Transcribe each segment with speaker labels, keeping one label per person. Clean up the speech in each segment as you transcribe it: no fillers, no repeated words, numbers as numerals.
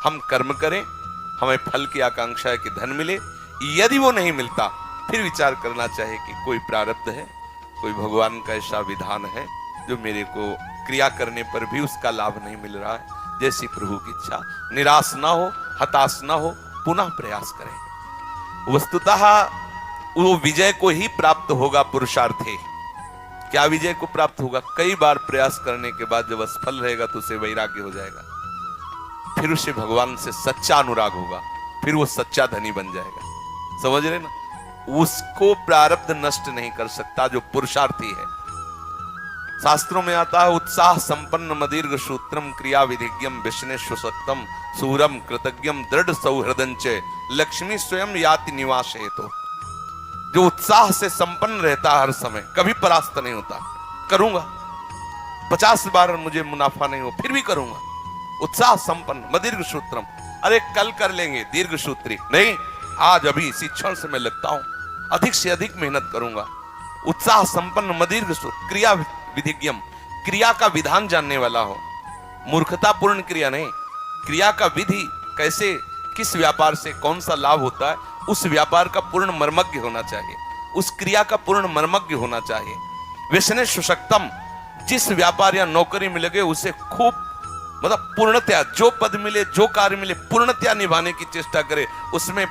Speaker 1: हम कर्म करें, हमें फल की आकांक्षा है कि धन मिले। यदि वो नहीं मिलता फिर विचार करना चाहिए कि कोई प्रारब्ध है, कोई भगवान का ऐसा विधान है जो मेरे को क्रिया करने पर भी उसका लाभ नहीं मिल रहा है। जैसी प्रभु की इच्छा, निराश ना हो, हताश ना हो, पुनः प्रयास करें। वस्तुतः वो विजय को ही प्राप्त होगा पुरुषार्थ है। क्या विजय को प्राप्त होगा? कई बार प्रयास करने के बाद जब असफल रहेगा तो उसे वैराग्य हो जाएगा, फिर उसे भगवान से सच्चा अनुराग होगा, फिर वो सच्चा धनी बन जाएगा। समझ रहे ना? उसको प्रारब्ध नष्ट नहीं कर सकता जो पुरुषार्थी है। शास्त्रों में आता है, उत्साह संपन्न मदीर्घ सूत्रम क्रिया विधिज्ञम विष्णुशक्तम सूरम कृतज्ञम दृढ़ सौहृदंच लक्ष्मी स्वयं याति निवास हेतु। जो उत्साह से संपन्न रहता है, हर समय कभी परास्त नहीं होता। करूंगा 50 बार मुझे मुनाफा नहीं हो फिर भी करूंगा। उत्साह संपन्न मदीर्घ सूत्रम, अरे कल कर लेंगे, दीर्घ सूत्री नहीं, आज अभी इसी क्षण से मैं लगता हूं, अधिक से अधिक मेहनत करूंगा। उत्साह संपन्न मदीर्घ सूत्र क्रिया विधिज्ञम, क्रिया का विधान जानने वाला हो। मूर्खतापूर्ण क्रिया नहीं, क्रिया का विधि, कैसे किस व्यापार से कौन सा लाभ होता है, उस व्यापार का पूर्ण मर्मज्ञ होना चाहिए, उस क्रिया का पूर्ण मर्मज्ञ होना चाहिए। विष्णु सुशक्तम, जिस व्यापार या नौकरी में लगे उसे खूब मतलब पूर्णतया, जो पद मिले जो कार्य मिले पूर्णतया निभाने की चेष्टा करे। उसमें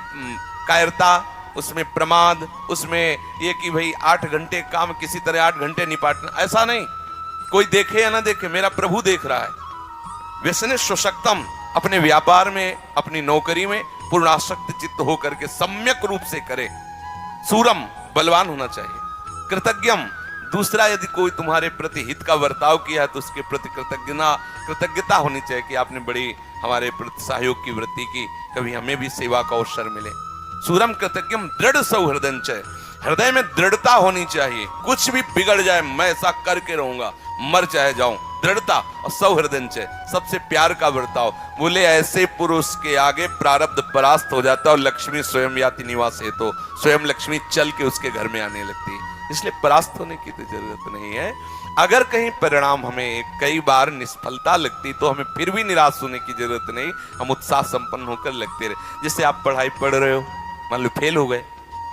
Speaker 1: कायरता, उसमें प्रमाद, उसमें ये कि भाई 8 घंटे काम किसी तरह 8 घंटे निपाटना, ऐसा नहीं। कोई देखे या ना देखे, मेरा प्रभु देख रहा है। व्यसने सुशक्तम, अपने व्यापार में, अपनी नौकरी में पूर्ण आसक्त चित्त होकर के सम्यक रूप से करे। सूरम, बलवान होना चाहिए। कृतज्ञम, दूसरा यदि कोई तुम्हारे प्रति हित का बर्ताव किया है तो उसके प्रति कृतज्ञता होनी चाहिए कि आपने बड़ी हमारे प्रति सहयोग की वृत्ति की, कभी हमें भी सेवा का अवसर मिले। सूरम कृतज्ञम दृढ़ सौहृदंच, हृदय में दृढ़ता होनी चाहिए। कुछ भी बिगड़ जाए मैं ऐसा करके रहूंगा, मर चाहे जाऊं। दृढ़ता और सौहृदंच, सबसे प्यार का बर्ताव। बोले ऐसे पुरुष के आगे प्रारब्ध परास्त हो जाता है और लक्ष्मी स्वयं याति निवास है, तो स्वयं लक्ष्मी चल के उसके घर में आने लगती है। इसलिए परास्त होने की तो जरूरत नहीं है। अगर कहीं परिणाम हमें कई बार निष्फलता लगती तो हमें फिर भी निराश होने की जरूरत नहीं, हम उत्साह संपन्न होकर लगते रहे। जैसे आप पढ़ाई पढ़ रहे हो, मान लो फेल हो गए,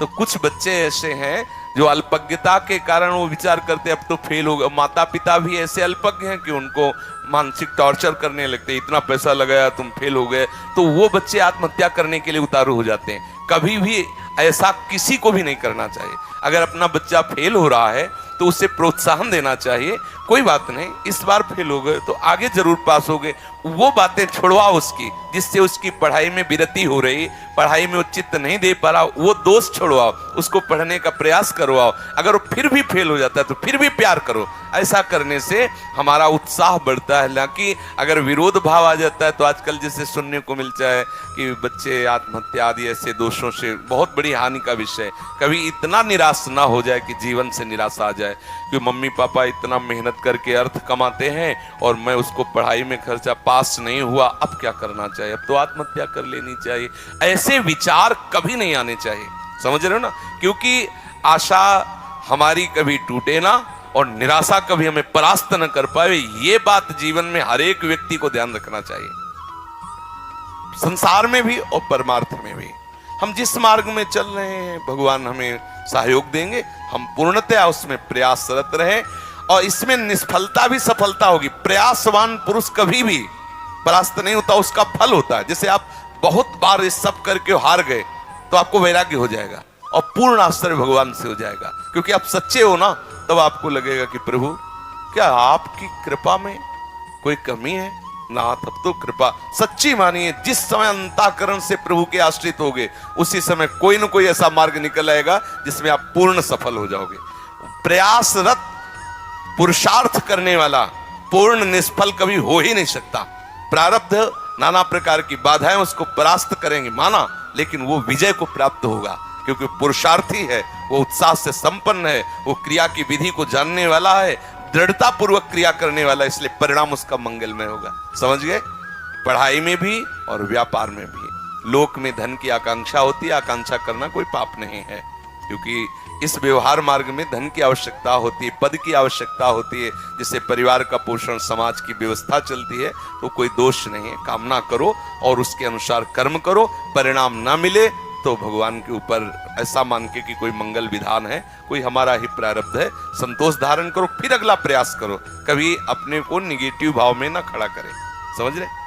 Speaker 1: तो कुछ बच्चे ऐसे हैं जो अल्पज्ञता के कारण वो विचार करते अब तो फेल हो गए। माता पिता भी ऐसे अल्पज्ञ हैं कि उनको मानसिक टॉर्चर करने लगते, इतना पैसा लगाया तुम फेल हो गए, तो वो बच्चे आत्महत्या करने के लिए उतारू हो जाते हैं। कभी भी ऐसा किसी को भी नहीं करना चाहिए। अगर अपना बच्चा फेल हो रहा है तो उसे प्रोत्साहन देना चाहिए, कोई बात नहीं, इस बार फेल हो गए तो आगे जरूर पास हो गए। वो बातें छोड़वाओ उसकी, जिससे उसकी पढ़ाई में विरति हो रही, पढ़ाई में वो चित्त नहीं दे पा रहा, वो दोष छोड़वाओ, उसको पढ़ने का प्रयास करवाओ। अगर वो फिर भी फेल हो जाता है तो फिर भी प्यार करो। ऐसा करने से हमारा उत्साह बढ़ता है। हालांकि अगर विरोध भाव आ जाता है तो आजकल जैसे सुनने को मिलता है कि बच्चे आत्महत्या आदि ऐसे दोषों से, बहुत बड़ी हानि का विषय। कभी इतना निराश ना हो जाए कि जीवन से निराशा आ जाए कि मम्मी पापा इतना मेहनत करके अर्थ कमाते हैं और मैं उसको पढ़ाई में खर्चा, पास नहीं हुआ, अब क्या करना चाहिए, अब तो आत्महत्या कर लेनी चाहिए। ऐसे विचार कभी नहीं आने चाहिए। समझ रहे हो ना? क्योंकि आशा हमारी कभी टूटे ना और निराशा कभी हमें परास्त न कर पाए, ये बात जीवन में हर एक व्यक्ति को ध्यान रखना चाहिए, संसार में भी और परमार्थ में भी। हम जिस मार्ग में चल रहे हैं भगवान हमें सहयोग देंगे, हम पूर्णतया उसमें प्रयासरत रहे और इसमें निष्फलता भी सफलता होगी। प्रयासवान पुरुष कभी भी परास्त नहीं होता, उसका फल होता है। जैसे आप बहुत बार इस सब करके हार गए तो आपको वैराग्य हो जाएगा और पूर्ण आश्रय भगवान से हो जाएगा, क्योंकि आप सच्चे हो ना। तब आपको लगेगा कि प्रभु क्या आपकी कृपा में कोई कमी है ना? तब तो कृपा सच्ची मानिए। जिस समय अंतःकरण से प्रभु के आश्रित होगे उसी समय कोई ना कोई ऐसा मार्ग निकल आएगा जिसमें आप पूर्ण सफल हो जाओगे। प्रयासरत पुरुषार्थ करने वाला पूर्ण निष्फल कभी हो ही नहीं सकता। प्रारब्ध नाना प्रकार की बाधाएं उसको परास्त करेंगे माना, लेकिन वो विजय को प्राप्त होगा क्योंकि पुरुषार्थी है, वो उत्साह से संपन्न है, वो क्रिया की विधि को जानने वाला है, दृढ़ता पूर्वक क्रिया करने वाला, इसलिए परिणाम उसका मंगलमय होगा। समझ गए? पढ़ाई में भी और व्यापार में भी। लोक में धन की आकांक्षा होती है, आकांक्षा करना कोई पाप नहीं है। क्योंकि इस व्यवहार मार्ग में धन की आवश्यकता होती है, पद की आवश्यकता होती है, जिससे परिवार का पोषण, समाज की व्यवस्था चलती है। तो कोई दोष नहीं है, कामना करो और उसके अनुसार कर्म करो। परिणाम ना मिले तो भगवान के ऊपर ऐसा मान के कि कोई मंगल विधान है, कोई हमारा ही प्रारब्ध है, संतोष धारण करो, फिर अगला प्रयास करो। कभी अपने को निगेटिव भाव में ना खड़ा करे, समझ रहे।